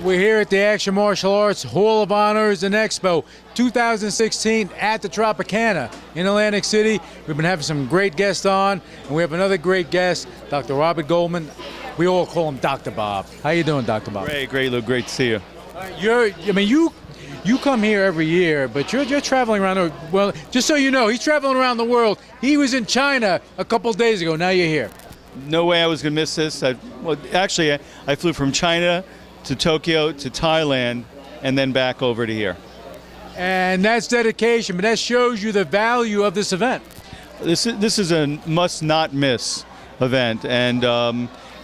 We're here at the Action Martial Arts Hall of Honors and Expo 2016 at the Tropicana in Atlantic City. We've been having some great guests on, and we have another great guest, Dr. Robert Goldman. We all call him Dr. Bob. How you doing, Dr. Bob? Great, Lou. Great to see you. You come here every year, but you're traveling around the world. Well, just so you know, he's traveling around the world. He was in China a couple days ago. Now you're here. No way I was going to miss this. I flew from China to Tokyo to Thailand and then back over to here. And that's dedication, but that shows you the value of this event. This is a must-not-miss event, and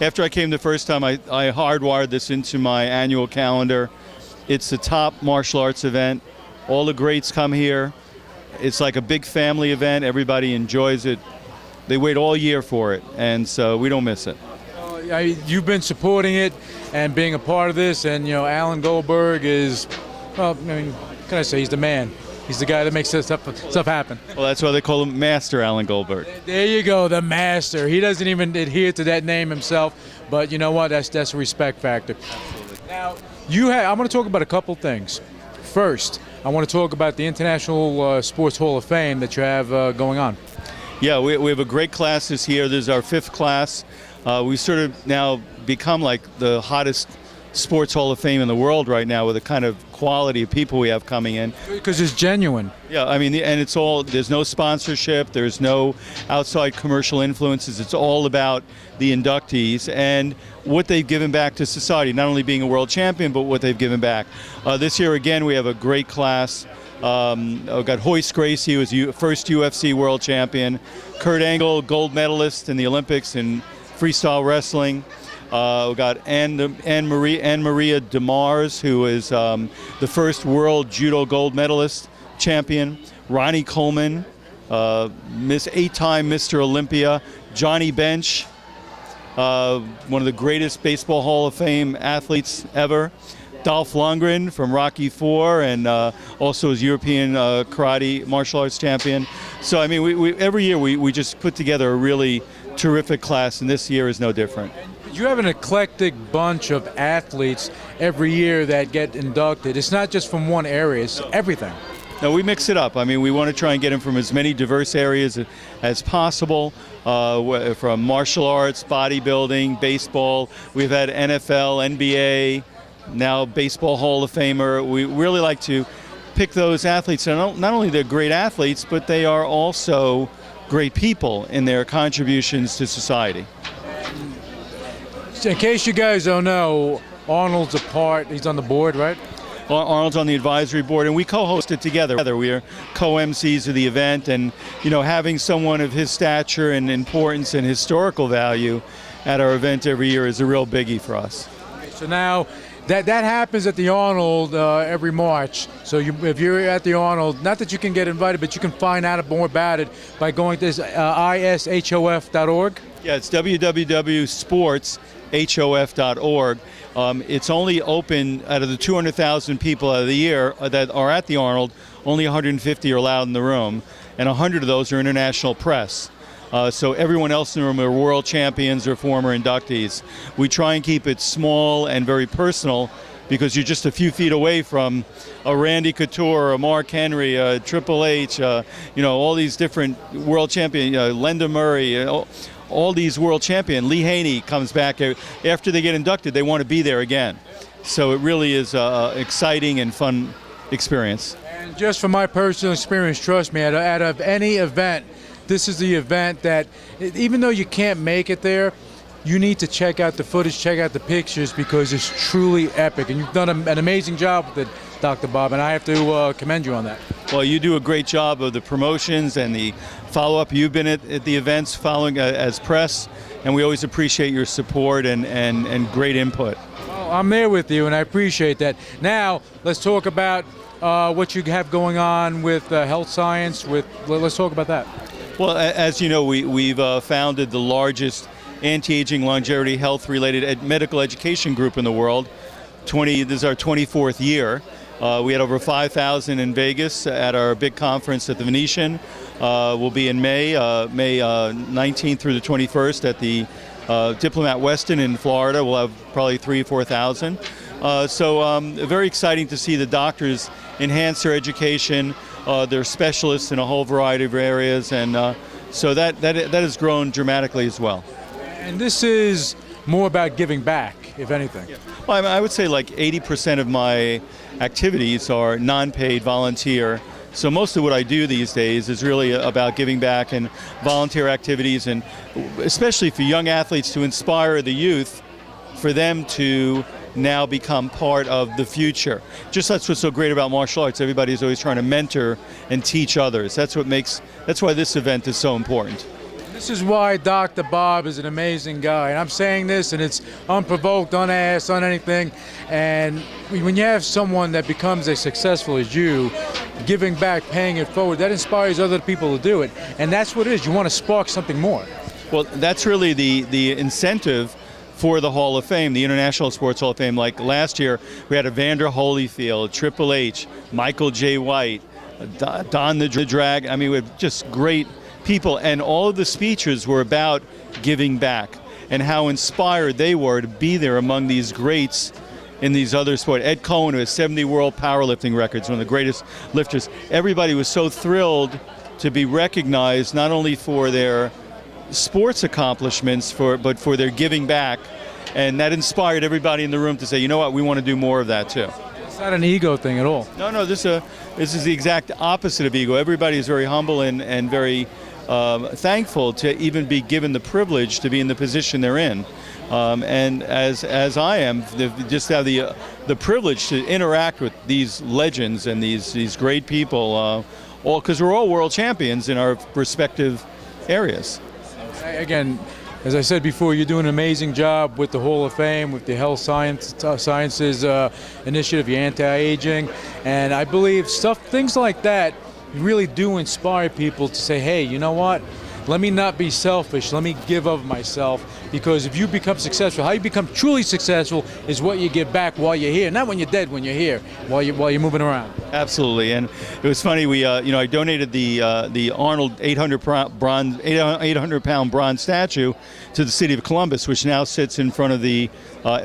after I came the first time, I hardwired this into my annual calendar. It's the top martial arts event. All the greats come here. It's like a big family event. Everybody enjoys it. They wait all year for it, and so we don't miss it. You've been supporting it and being a part of this, and Alan Goldberg is, well, can I say he's the man? He's the guy that makes stuff happen. Well, that's why they call him Master Alan Goldberg. There you go, the master. He doesn't even adhere to that name himself, but you know what? That's a respect factor. Absolutely. Now, I'm going to talk about a couple things. First, I want to talk about the International Sports Hall of Fame that you have going on. Yeah, we have a great class this year. This is our 5th class. We sort of now become like the hottest sports hall of fame in the world right now with the kind of quality of people we have coming in. Because it's genuine. Yeah, and it's all, there's no sponsorship, there's no outside commercial influences. It's all about the inductees and what they've given back to society, not only being a world champion, but what they've given back. This year, again, we have a great class. We've got Hoist Gracie, who was first UFC world champion. Kurt Angle, gold medalist in the Olympics in freestyle wrestling. We've got Anne Maria DeMars, who is the first world judo gold medalist champion. Ronnie Coleman, 8-time Mr. Olympia. Johnny Bench, one of the greatest Baseball Hall of Fame athletes ever. Dolph Lundgren from Rocky IV, and also is European karate martial arts champion. So we every year we just put together a really terrific class, and this year is no different. You have an eclectic bunch of athletes every year that get inducted. It's not just from one area, it's everything. No, we mix it up. We want to try and get them from as many diverse areas as possible, from martial arts, bodybuilding, baseball. We've had NFL, NBA, now Baseball Hall of Famer. We really like to pick those athletes, and not only they're great athletes, but they are also great people in their contributions to society. In case you guys don't know, Arnold's a part, he's on the board, right? Arnold's on the advisory board, and we co-host it together. We are co-MCs of the event, and having someone of his stature and importance and historical value at our event every year is a real biggie for us. So now, that happens at the Arnold every March. So if you're at the Arnold, not that you can get invited, but you can find out more about it by going to ishof.org. Yeah, it's www.sportshof.org. It's only open out of the 200,000 people out of the year that are at the Arnold. Only 150 are allowed in the room, and 100 of those are international press. So everyone else in the room are world champions or former inductees. We try and keep it small and very personal because you're just a few feet away from a Randy Couture, a Mark Henry, a Triple H, all these different world champions, Linda Murray, all these world champions. Lee Haney comes back. After they get inducted, they want to be there again. So it really is an exciting and fun experience. And just from my personal experience, trust me, out of any event, this is the event that, even though you can't make it there, you need to check out the footage, check out the pictures, because it's truly epic. And you've done an amazing job with it, Dr. Bob, and I have to commend you on that. Well, you do a great job of the promotions and the follow-up. You've been at the events following as press, and we always appreciate your support and great input. Well, I'm there with you, and I appreciate that. Now, let's talk about what you have going on with health science. Let's talk about that. Well, as you know, we've founded the largest anti-aging, longevity, health-related medical education group in the world. This is our 24th year. We had over 5,000 in Vegas at our big conference at the Venetian. We'll be in May 19th through the 21st at the Diplomat Westin in Florida. We'll have probably 3,000 or 4,000. Very exciting to see the doctors enhance their education. They're specialists in a whole variety of areas, and so that has grown dramatically as well. And this is more about giving back, if anything. Yeah. Well, I would say like 80% of my activities are non-paid volunteer. So most of what I do these days is really about giving back and volunteer activities, and especially for young athletes, to inspire the youth for them to now become part of the future. That's what's so great about martial arts. Everybody's always trying to mentor and teach others. That's why this event is so important. This is why Dr. Bob is an amazing guy. And I'm saying this, and it's unprovoked, unasked, on anything. And when you have someone that becomes as successful as you, giving back, paying it forward, that inspires other people to do it. And that's what it is. You want to spark something more. Well, that's really the incentive for the Hall of Fame, the International Sports Hall of Fame. Like last year, we had Evander Holyfield, Triple H, Michael J. White, Don the Dragon. I mean, we have just great people, and all of the speeches were about giving back and how inspired they were to be there among these greats in these other sports. Ed Cohen, who has 70 world powerlifting records, one of the greatest lifters. Everybody was so thrilled to be recognized not only for their sports accomplishments, but for their giving back, and that inspired everybody in the room to say, you know what, we want to do more of that too. It's not an ego thing at all. No, this is the exact opposite of ego. Everybody is very humble and very thankful to even be given the privilege to be in the position they're in, and as I am, just have the privilege to interact with these legends and these great people, all because we're all world champions in our respective areas. Again, as I said before, you're doing an amazing job with the Hall of Fame, with the Health Sciences Initiative, your anti-aging, and I believe things like that really do inspire people to say, hey, you know what? Let me not be selfish. Let me give of myself, because if you become successful, how you become truly successful is what you give back while you're here, not when you're dead. When you're here, while you're moving around. Absolutely, and it was funny. I donated the Arnold 800-pound bronze statue to the city of Columbus, which now sits in front of the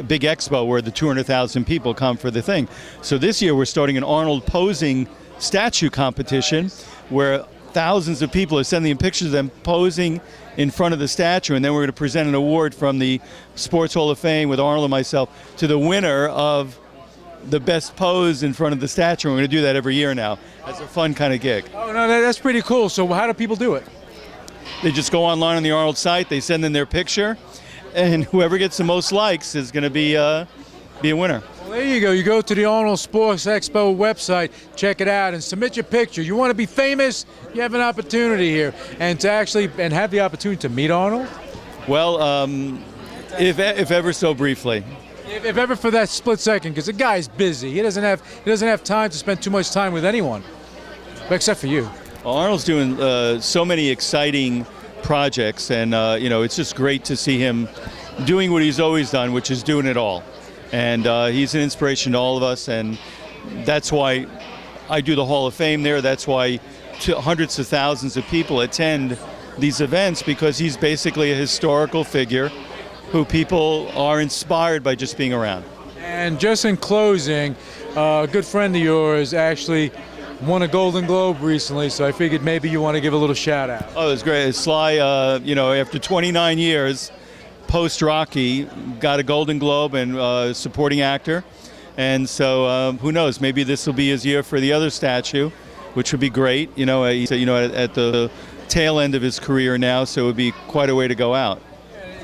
big expo where the 200,000 people come for the thing. So this year we're starting an Arnold posing statue competition where thousands of people are sending pictures of them posing in front of the statue, and then we're going to present an award from the Sports Hall of Fame with Arnold and myself to the winner of the best pose in front of the statue. We're going to do that every year now. That's a fun kind of gig. Oh, no, that's pretty cool. So how do people do it? They just go online on the Arnold site, they send in their picture, and whoever gets the most likes is going to be a winner. Well, there you go. You go to the Arnold Sports Expo website, check it out, and submit your picture. You want to be famous? You have an opportunity here, and have the opportunity to meet Arnold. Well, if ever so briefly. If ever for that split second, because the guy's busy. He doesn't have time to spend too much time with anyone, except for you. Well, Arnold's doing so many exciting projects, and it's just great to see him doing what he's always done, which is doing it all. And he's an inspiration to all of us, and that's why I do the Hall of Fame there. That's why hundreds of thousands of people attend these events, because he's basically a historical figure who people are inspired by just being around. And just in closing, a good friend of yours actually won a Golden Globe recently, so I figured maybe you want to give a little shout out. Oh, it was great. Sly, after 29 years, post-Rocky, got a Golden Globe and supporting actor. And so who knows, maybe this will be his year for the other statue, which would be great. He's at the tail end of his career now, so it would be quite a way to go out.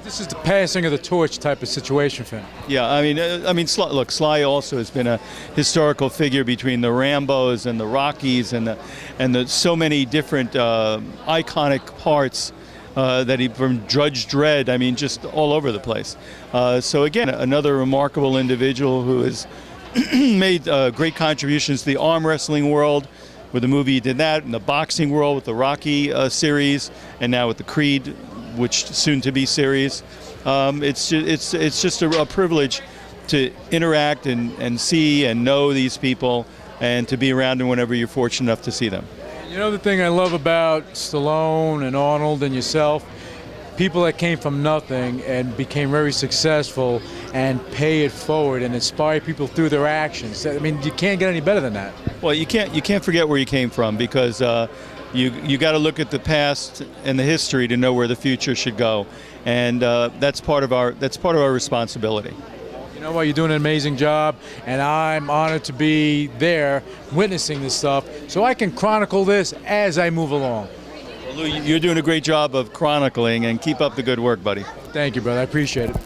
This is the passing of the torch type of situation for him. Yeah, Sly also has been a historical figure between the Rambos and the Rockies and the so many different iconic parts from Judge Dredd, just all over the place. So again, another remarkable individual who has made great contributions to the arm wrestling world with the movie he did that, and the boxing world with the Rocky series, and now with the Creed, which soon to be series. It's just a privilege to interact and see and know these people, and to be around them whenever you're fortunate enough to see them. You know the thing I love about Stallone and Arnold and yourself? people that came from nothing and became very successful and pay it forward and inspire people through their actions. I mean, you can't get any better than that. Well, you can't forget where you came from, because you got to look at the past and the history to know where the future should go, and that's part of our responsibility. You know what? You're doing an amazing job, and I'm honored to be there witnessing this stuff so I can chronicle this as I move along. Well, Lou, you're doing a great job of chronicling, and keep up the good work, buddy. Thank you, brother. I appreciate it.